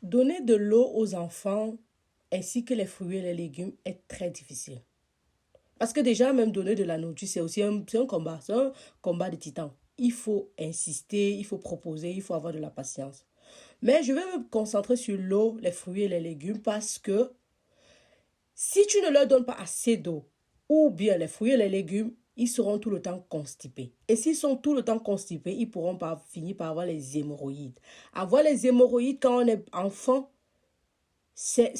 Donner de l'eau aux enfants ainsi que les fruits et les légumes est très difficile. Parce que déjà, même donner de la nourriture, c'est un combat. C'est un combat de titans. Il faut insister, il faut proposer, il faut avoir de la patience. Mais je vais me concentrer sur l'eau, les fruits et les légumes parce que si tu ne leur donnes pas assez d'eau, ou bien les fruits et les légumes, ils seront tout le temps constipés. Et s'ils sont tout le temps constipés, ils pourront pas finir par avoir les hémorroïdes. Avoir les hémorroïdes quand on est enfant, c'est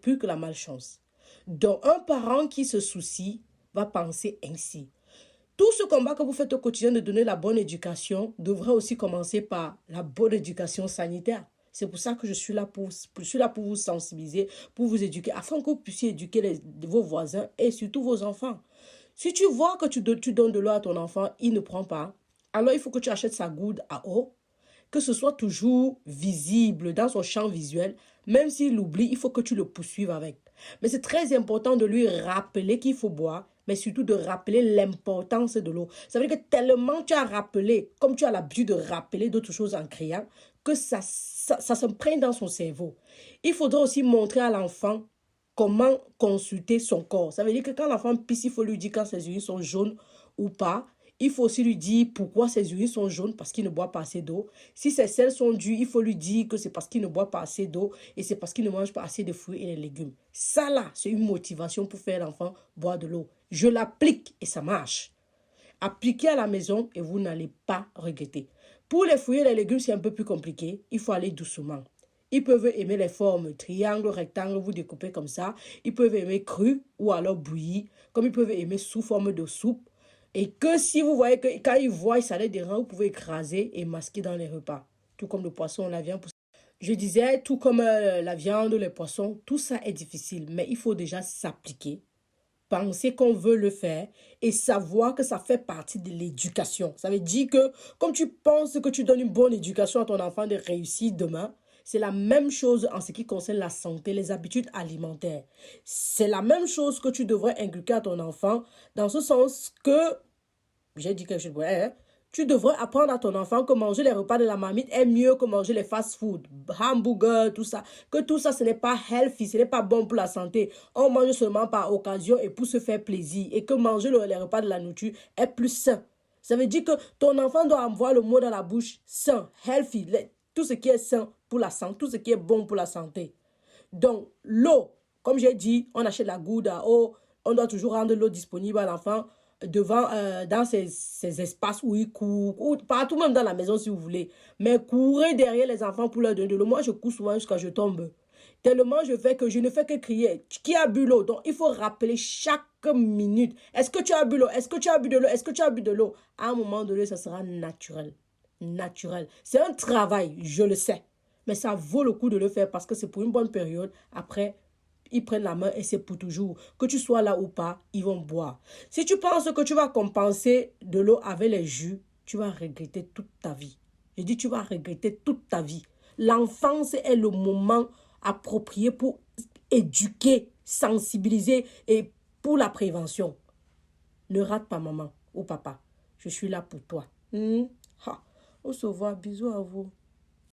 plus que la malchance. Donc, un parent qui se soucie va penser ainsi. Tout ce combat que vous faites au quotidien de donner la bonne éducation devrait aussi commencer par la bonne éducation sanitaire. C'est pour ça que je suis là pour vous sensibiliser, pour vous éduquer, afin que vous puissiez éduquer vos voisins et surtout vos enfants. Si tu vois que tu donnes de l'eau à ton enfant, il ne prend pas, alors il faut que tu achètes sa goutte à eau, que ce soit toujours visible dans son champ visuel. Même s'il oublie, il faut que tu le poursuives avec. Mais c'est très important de lui rappeler qu'il faut boire, mais surtout de rappeler l'importance de l'eau. Ça veut dire que tellement tu as rappelé, comme tu as l'habitude de rappeler d'autres choses en criant, que ça se prenne dans son cerveau. Il faudra aussi montrer à l'enfant comment consulter son corps. Ça veut dire que quand l'enfant pisse, il faut lui dire quand ses urines sont jaunes ou pas. Il faut aussi lui dire pourquoi ses urines sont jaunes, parce qu'il ne boit pas assez d'eau. Si ses selles sont dues, il faut lui dire que c'est parce qu'il ne boit pas assez d'eau et c'est parce qu'il ne mange pas assez de fruits et de légumes. Ça là, c'est une motivation pour faire l'enfant boire de l'eau. Je l'applique et ça marche. Appliquez à la maison et vous n'allez pas regretter. Pour les fruits et les légumes, c'est un peu plus compliqué. Il faut aller doucement. Ils peuvent aimer les formes triangle, rectangle, vous découpez comme ça. Ils peuvent aimer cru ou alors bouilli, comme ils peuvent aimer sous forme de soupe. Et que si vous voyez que quand ils voient ça les dérange, vous pouvez écraser et masquer dans les repas. Tout comme le poisson, la viande. Je disais, tout comme la viande, les poissons, tout ça est difficile. Mais il faut déjà s'appliquer, penser qu'on veut le faire et savoir que ça fait partie de l'éducation. Ça veut dire que comme tu penses que tu donnes une bonne éducation à ton enfant de réussir demain, c'est la même chose en ce qui concerne la santé, les habitudes alimentaires. C'est la même chose que tu devrais inculquer à ton enfant dans ce sens que j'ai dit quelque chose. Ouais, hein. Tu devrais apprendre à ton enfant que manger les repas de la marmite est mieux que manger les fast-food, hamburgers, tout ça. Que tout ça, ce n'est pas healthy, ce n'est pas bon pour la santé. On mange seulement par occasion et pour se faire plaisir. Et que manger les repas de la nourriture est plus sain. Ça veut dire que ton enfant doit avoir le mot dans la bouche, sain, healthy, tout ce qui est sain pour la santé, tout ce qui est bon pour la santé. Donc, l'eau, comme j'ai dit, on achète la goutte à eau, on doit toujours rendre l'eau disponible à l'enfant devant, dans ces espaces où ils courent, ou partout même dans la maison si vous voulez. Mais courez derrière les enfants pour leur donner de l'eau. Moi, je cours souvent jusqu'à ce que je tombe. Tellement je fais que je ne fais que crier. Qui a bu l'eau? Donc, il faut rappeler chaque minute. Est-ce que tu as bu l'eau? Est-ce que tu as bu de l'eau? Est-ce que tu as bu de l'eau? À un moment donné, ça sera naturel. Naturel. C'est un travail, je le sais. Mais ça vaut le coup de le faire parce que c'est pour une bonne période. Après, ils prennent la main et c'est pour toujours. Que tu sois là ou pas, ils vont boire. Si tu penses que tu vas compenser de l'eau avec les jus, tu vas regretter toute ta vie. Je dis, tu vas regretter toute ta vie. L'enfance est le moment approprié pour éduquer, sensibiliser et pour la prévention. Ne rate pas maman ou papa. Je suis là pour toi. On se voit. Bisous à vous.